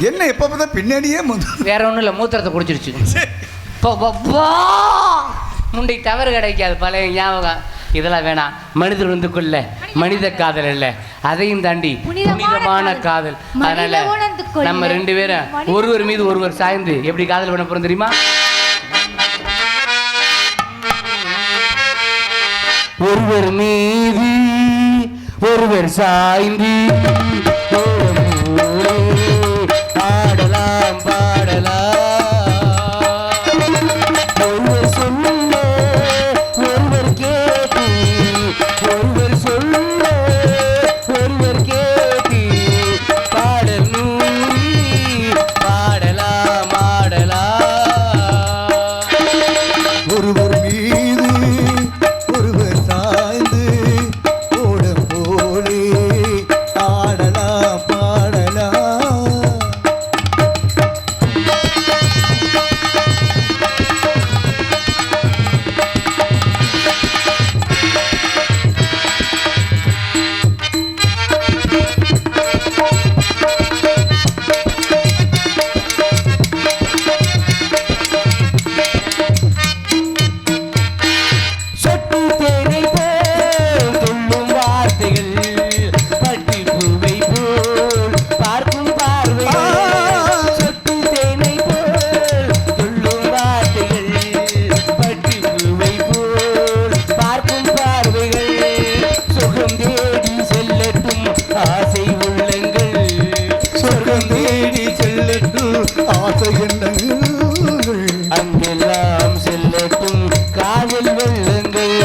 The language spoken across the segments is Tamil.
என்ன எப்ப பார்த்தா பின்னாடியே வேற ஒண்ணும் இல்ல, மூத்திரத்தை குடிச்சிருச்சு. முண்டை தவறு கிடைக்காது, பழைய ஞாபகம். இதெல்லாம் வேணாம். மனிதர் வந்து கொள்ள மனித காதல் இல்ல, அதையும் தாண்டி புனிதமான காதல். அதனால நம்ம 2 பேரும் ஒருவர் மீது ஒருவர் சாய்ந்து எப்படி காதல் பண்ண போறோம் தெரியுமா? ஒருவர் மீது ஒருவர் சாய்ந்து ஆடலாம் பாடலாம். ஒருவர் சொல்ல ஒருவர் கேட்டு, ஒருவர் சொல்ல ஒருவர் கேட்டு, பாடல் நூறி பாடலாம் ஆடலாம். ஒருவர் மீது ஒருவர் சாய்ந்து ஓட போலே ஆடலாம் பாடலாம். அங்கெல்லாம் செல்லட்டும் காதல் வெள்ளங்கள்.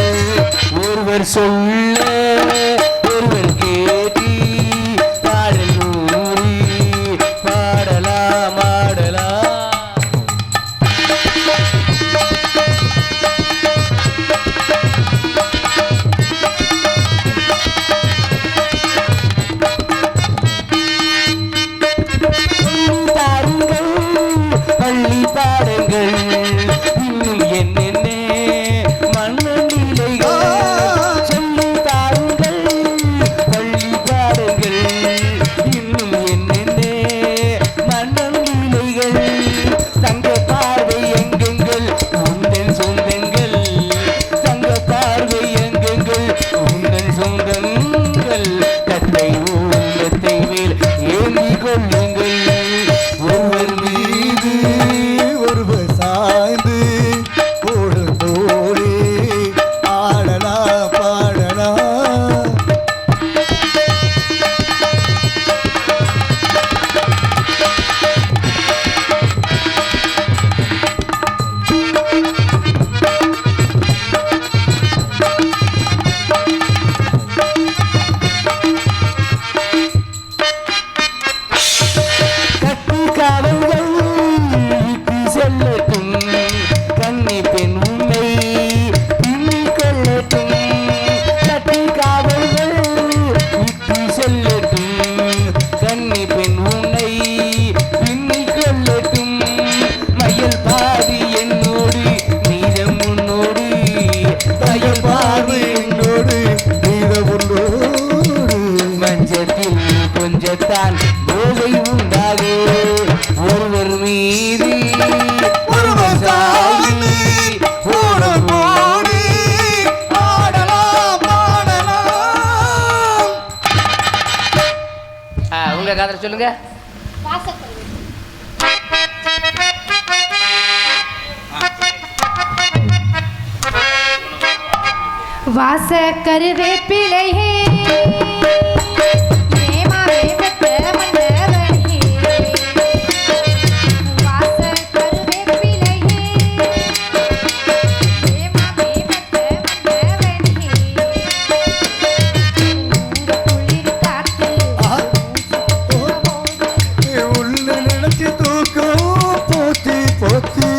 ஒருவர் சொல்ல ஒருவர் கேட்டி, பாடல் நூறி பாடலாம் ஆடலாம். பள்ளி பாடங்கள் இன்னும் என்னென்ன மண்ணீலைகள் சொல்லி தாருங்கள். பள்ளி பாடங்கள் இன்னும் என்னென்ன மண்ணீலைகள். தங்க பார்வை எங்கெங்கள் உந்தன் சொந்தங்கள், தங்க பார்வை எங்கெங்கள் உந்தன் சொந்தங்கள். தத்தை உள்ளத்தை மேல் ஏந்தி கொள்ளுங்கள். ஒருவர் மீது ஒருவர் சாய்ந்து ஓட போலே ஆடலாம் பாடலாம். கட்டு காவல்கள் இட்டு செல்லட்டும், கன்னி பெண் உன்னை பின்னிக் கொள்ளட்டும். கட்டு காவல்கள் இட்டு செல்லட்டும், கன்னி பெண் உன்னை பின்னிக் கொள்ளட்டும். மயில் பாதி என்னோடு மீதம் உன்னோடு, மயில் பாதி என்னோடு நீரம் உன்னோடு. மஞ்சத்தில் கொஞ்சத்தான் போதை உண்டாகு. ஒருவர் மீது ஒருவர் சாய்ந்து ஓட போடி ஆடலாம் பாடலாம். உங்க காதல சொல்லுங்க. வாச கருவேப்பிலையே உள்ள நினைச்சு தூக்கம் போத்தி போத்தி.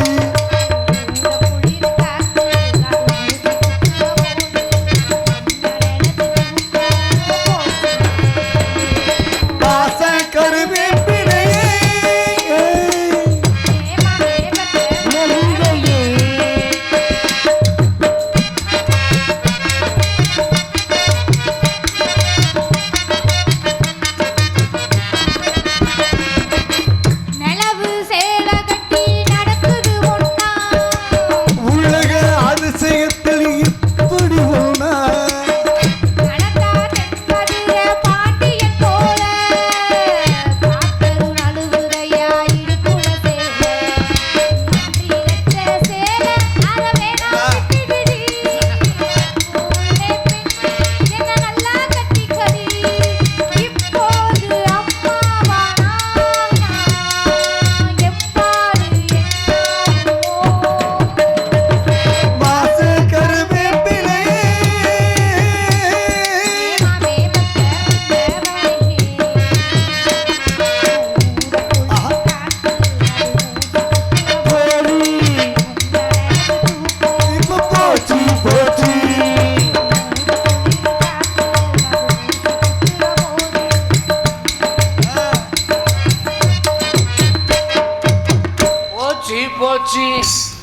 போச்சு.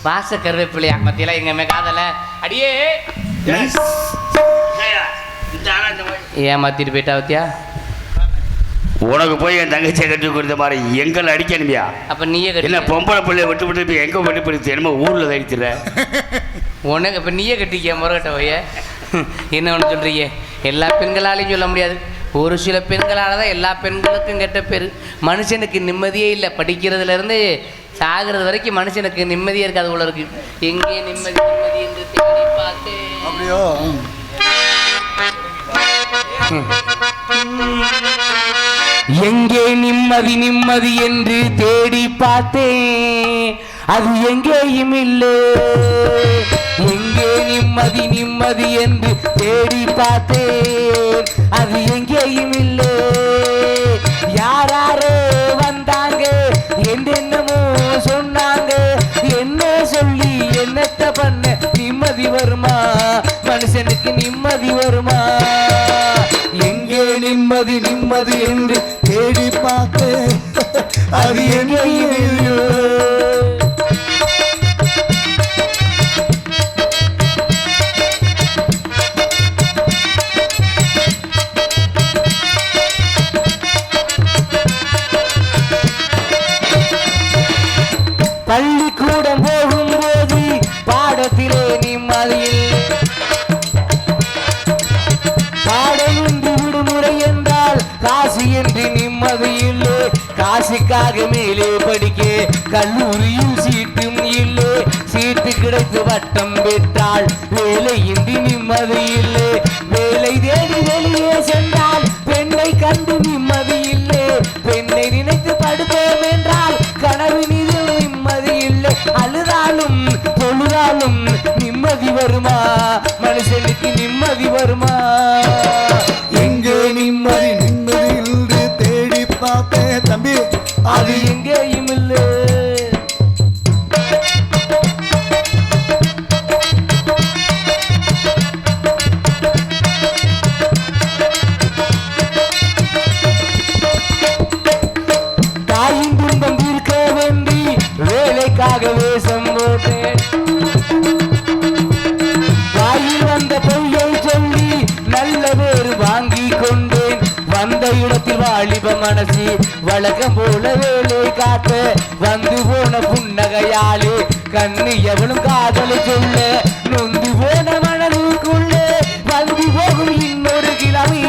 வாச கருவேப்பிலையா மத்தியில எங்க காதல அடியே ஏமாத்திட்டு போயிட்டா பத்தியா. உனக்கு போய் என் தங்கச்சியை கட்டி கொடுத்த மாதிரி எங்களை அடிக்கணுமியா? அப்ப நீயே என்ன பொம்பளை பிள்ளைய விட்டு விட்டு எங்க விட்டு போயிடுச்சு என்னமோ ஊர்ல தடிச்சிட உனக்கு இப்ப நீயே கட்டிக்க முறகட்ட போய என்ன ஒன்று சொல்றீங்க? எல்லா பெண்களாலையும் சொல்ல முடியாது. ஒரு சில பெண்களால் தான் எல்லா பெண்களுக்கும் கெட்ட பேர். மனுஷனுக்கு நிம்மதியே இல்லை. படிக்கிறதுலேருந்து சாகிறது வரைக்கும் மனுஷனுக்கு நிம்மதியே இருக்காது போல இருக்கு. எங்கே நிம்மதி நிம்மதி என்று தேடி பார்த்தேன். அப்படியோ? எங்கே நிம்மதி நிம்மதி என்று தேடி பார்த்தேன், அது எங்கேயும் இல்லை. எங்கே நிம்மதி நிம்மதி என்று தேடி பார்த்தேன், அது எங்கேயும் இல்லை. யாராரோ வந்தாங்க, என்னென்னமோ சொன்னாங்க. என்ன சொல்லி என்னத்த பண்ண நிம்மதி வருமா? மனுஷனுக்கு நிம்மதி வருமா? எங்கே நிம்மதி நிம்மதி என்று தேடி பார்த்தேன், அது எங்கேயும் இல்லை. பள்ளிக்கூடம் போகும்போது பாடத்திலே நிம்மதியில், பாடமின்றி விடுமுறை என்றால் காசு என்று நிம்மதியில்லை. காசுக்காக மேலே படிக்க கல்லூரியில் சீட்டும் இல்லை. சீட்டு கிடைத்து வட்டம் பெற்றால் வேலையின்றி நிம்மதியில்லை. வேலை தேடி வெளியே சென்றால் பெண்ணை கண்டு நிம்மதியில்லை. பெண்ணை நினைத்து படுப்போம் என்றால் கனவினில் நிம்மதி இல்லை. அழுதாலும் தொழுதாலும் நிம்மதி வருமா? மனுஷனுக்கு நிம்மதி வருமா? எங்கே நிம்மதி நிம்மதி என்று தேடி பார்த்தேன் தம்பி, அது எங்கேயும் இல்லை. தாயின் துன்பம் தீர்க்க வேண்டி வேலைக்காக வேஷம் போட்டேன். வாயில் வந்த பொய்யை சொல்லி நல்ல பேர் வாங்கி கொண்டேன். வந்த இடத்தில் வாலிப மனசு வழக்கம் போல வேலை காட்ட வந்து போன புன்னகையாலே கண்ணு எவனும் காதலை சொல்ல நொந்து போன மனதுக்குள்ளே வந்து போகும் இன்னொரு கிழமை.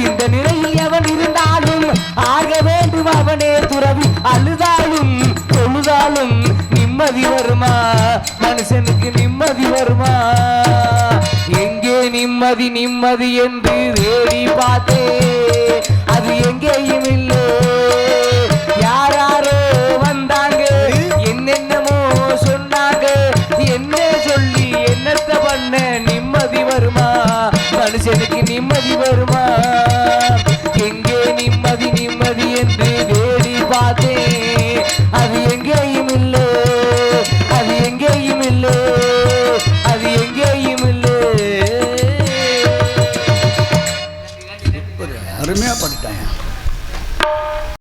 இந்த நிலையில் எவன் இருந்தாலும் ஆக வேண்டும் அவனே துறவி. அழுதாலும் தொழுதாலும் நிம்மதி வருமா? மனுஷனுக்கு நிம்மதி வருமா? எங்கே நிம்மதி நிம்மதி என்று தேடி பார்த்தே, அது எங்கேயும் இல்லை. யாராரோ வந்தாங்க, என்னென்னமோ சொன்னாங்க. என்ன சொல்லி என்னத்த பண்ண நிம்மதி வருமா? மனுஷனுக்கு நிம்மதி வருமா?